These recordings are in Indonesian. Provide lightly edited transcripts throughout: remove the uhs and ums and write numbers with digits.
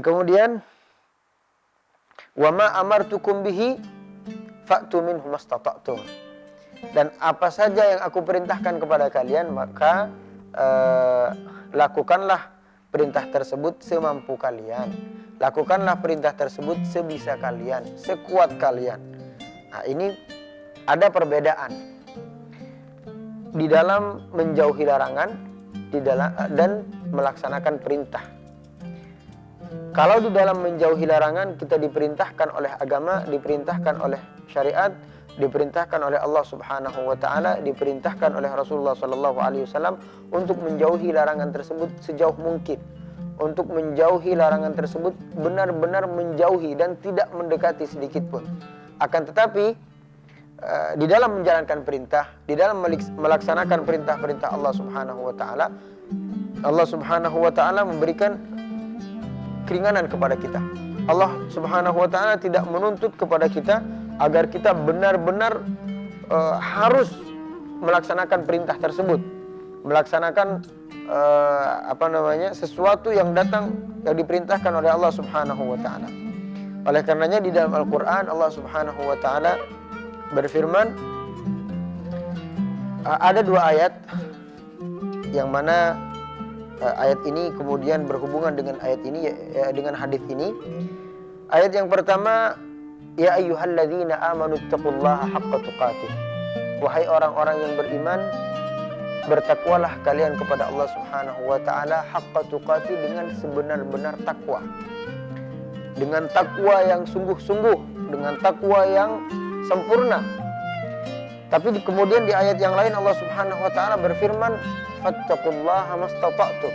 Dan kemudian wa ma amartukum bihi fa'tu minhu mastata'tum. Dan apa saja yang aku perintahkan kepada kalian, maka lakukanlah perintah tersebut semampu kalian. Lakukanlah perintah tersebut sebisa kalian, sekuat kalian. Nah, ini ada perbedaan di dalam menjauhi larangan dan melaksanakan perintah. Kalau di dalam menjauhi larangan kita diperintahkan oleh agama, diperintahkan oleh syariat, diperintahkan oleh Allah Subhanahu wa taala, diperintahkan oleh Rasulullah sallallahu alaihi wasallam untuk menjauhi larangan tersebut sejauh mungkin. Untuk menjauhi larangan tersebut benar-benar menjauhi dan tidak mendekati sedikit pun. Akan tetapi di dalam menjalankan perintah, di dalam melaksanakan perintah-perintah Allah Subhanahu wa taala, Allah Subhanahu wa taala memberikan keringanan kepada kita. Allah Subhanahu wa taala tidak menuntut kepada kita agar kita benar-benar harus melaksanakan perintah tersebut, melaksanakan sesuatu yang diperintahkan oleh Allah Subhanahu wa taala. Oleh karenanya di dalam Al-Qur'an Allah Subhanahu wa taala berfirman, ada dua ayat yang mana ayat ini kemudian berhubungan dengan ayat ini, dengan hadis ini. Ayat yang pertama, ya ayyuhalladzina amanu taqullaha haqqa tuqatih. Wahai orang-orang yang beriman, bertakwalah kalian kepada Allah Subhanahu wa taala haqqa tuqatih, dengan sebenar-benar takwa. Dengan takwa yang sungguh-sungguh, dengan takwa yang sempurna. Tapi kemudian di ayat yang lain Allah Subhanahu wa taala berfirman, fattaqullaha mastata'tum.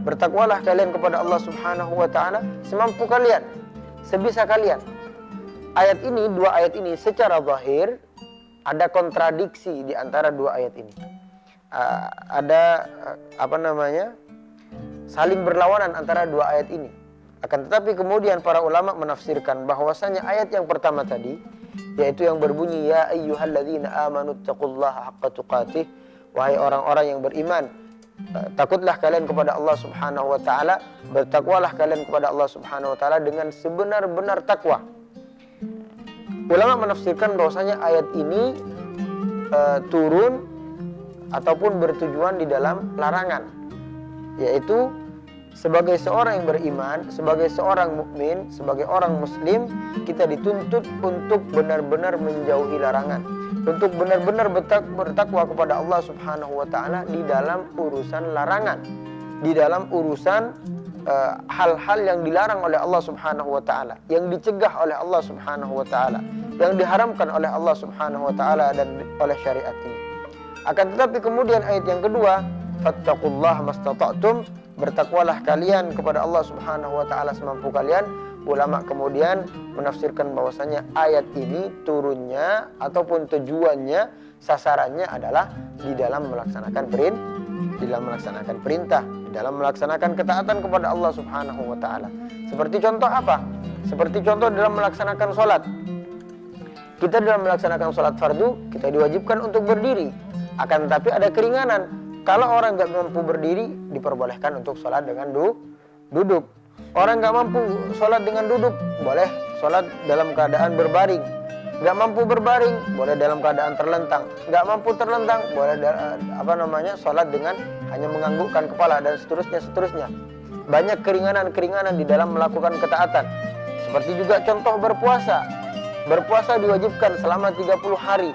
Bertakwalah kalian kepada Allah Subhanahu wa taala semampu kalian, sebisa kalian. Ayat ini, dua ayat ini secara zahir ada kontradiksi di antara dua ayat ini. Saling berlawanan antara dua ayat ini. Akan tetapi kemudian para ulama menafsirkan bahwasanya ayat yang pertama tadi, yaitu yang berbunyi ya ayyuhalladzina amanu taqullaha haqqa tuqatih, wahai orang-orang yang beriman, takutlah kalian kepada Allah Subhanahu wa taala, bertakwalah kalian kepada Allah Subhanahu wa taala dengan sebenar-benar takwa. Ulama menafsirkan bahwasanya ayat ini turun ataupun bertujuan di dalam larangan, yaitu sebagai seorang yang beriman, sebagai seorang mukmin, sebagai orang muslim, kita dituntut untuk benar-benar menjauhi larangan, untuk benar-benar bertakwa kepada Allah Subhanahu wa taala di dalam urusan larangan, di dalam urusan hal-hal yang dilarang oleh Allah Subhanahu wa taala, yang dicegah oleh Allah Subhanahu wa taala, yang diharamkan oleh Allah Subhanahu wa taala dan oleh syariat ini. Akan tetapi kemudian ayat yang kedua, fattaqullaha mastata'tum, bertakwalah kalian kepada Allah Subhanahu wa taala semampu kalian. Ulama kemudian menafsirkan bahwasanya ayat ini turunnya ataupun tujuannya, sasarannya adalah di dalam melaksanakan perintah, di dalam melaksanakan ketaatan kepada Allah Subhanahu wa taala. Seperti contoh apa? Seperti contoh dalam melaksanakan sholat. Kita dalam melaksanakan sholat fardu, kita diwajibkan untuk berdiri. Akan tetapi ada keringanan. Kalau orang nggak mampu berdiri, diperbolehkan untuk sholat dengan duduk. Orang nggak mampu sholat dengan duduk, boleh sholat dalam keadaan berbaring. Nggak mampu berbaring, boleh dalam keadaan terlentang. Nggak mampu terlentang, boleh sholat dengan hanya menganggukkan kepala dan seterusnya. Banyak keringanan-keringanan di dalam melakukan ketaatan. Seperti juga contoh berpuasa. Berpuasa diwajibkan selama 30 hari.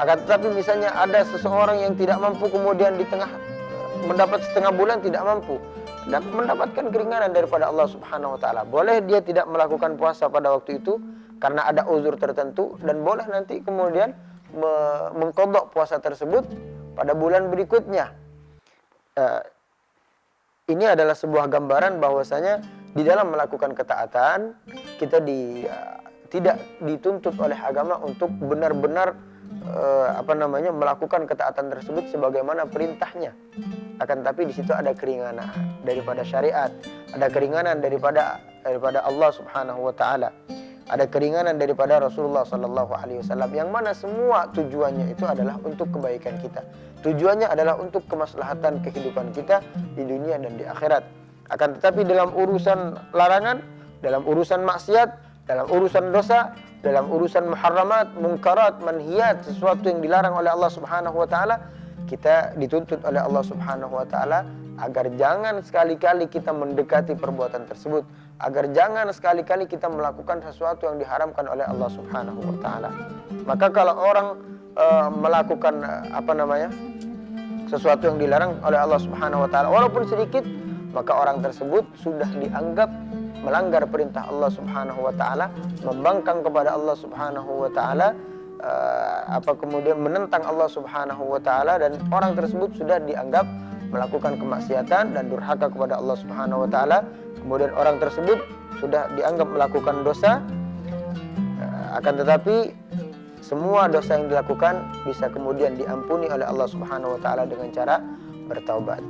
Akan tetapi misalnya ada seseorang yang tidak mampu, kemudian di tengah mendapat setengah bulan tidak mampu, dan mendapatkan keringanan daripada Allah Subhanahu wa taala. Boleh dia tidak melakukan puasa pada waktu itu karena ada uzur tertentu, dan boleh nanti kemudian mengqadha puasa tersebut pada bulan berikutnya. Ini adalah sebuah gambaran bahwasanya di dalam melakukan ketaatan kita tidak dituntut oleh agama untuk benar-benar melakukan ketaatan tersebut sebagaimana perintahnya. Akan tapi di situ ada keringanan daripada syariat, ada keringanan daripada Allah Subhanahu wa taala, ada keringanan daripada Rasulullah sallallahu alaihi wasallam, yang mana semua tujuannya itu adalah untuk kebaikan kita. Tujuannya adalah untuk kemaslahatan kehidupan kita di dunia dan di akhirat. Akan tetapi dalam urusan larangan, dalam urusan maksiat, dalam urusan dosa, dalam urusan muharramat, munkarat, manhiyat, sesuatu yang dilarang oleh Allah Subhanahu wa taala, kita dituntut oleh Allah Subhanahu wa taala agar jangan sekali-kali kita mendekati perbuatan tersebut, agar jangan sekali-kali kita melakukan sesuatu yang diharamkan oleh Allah Subhanahu wa taala. Maka kalau orang melakukan sesuatu yang dilarang oleh Allah Subhanahu wa taala walaupun sedikit, maka orang tersebut sudah dianggap melanggar perintah Allah Subhanahu wa taala, membangkang kepada Allah Subhanahu wa taala, kemudian menentang Allah Subhanahu wa taala, dan orang tersebut sudah dianggap melakukan kemaksiatan dan durhaka kepada Allah Subhanahu wa taala. Kemudian orang tersebut sudah dianggap melakukan dosa. Akan tetapi semua dosa yang dilakukan bisa kemudian diampuni oleh Allah Subhanahu wa taala dengan cara bertaubat.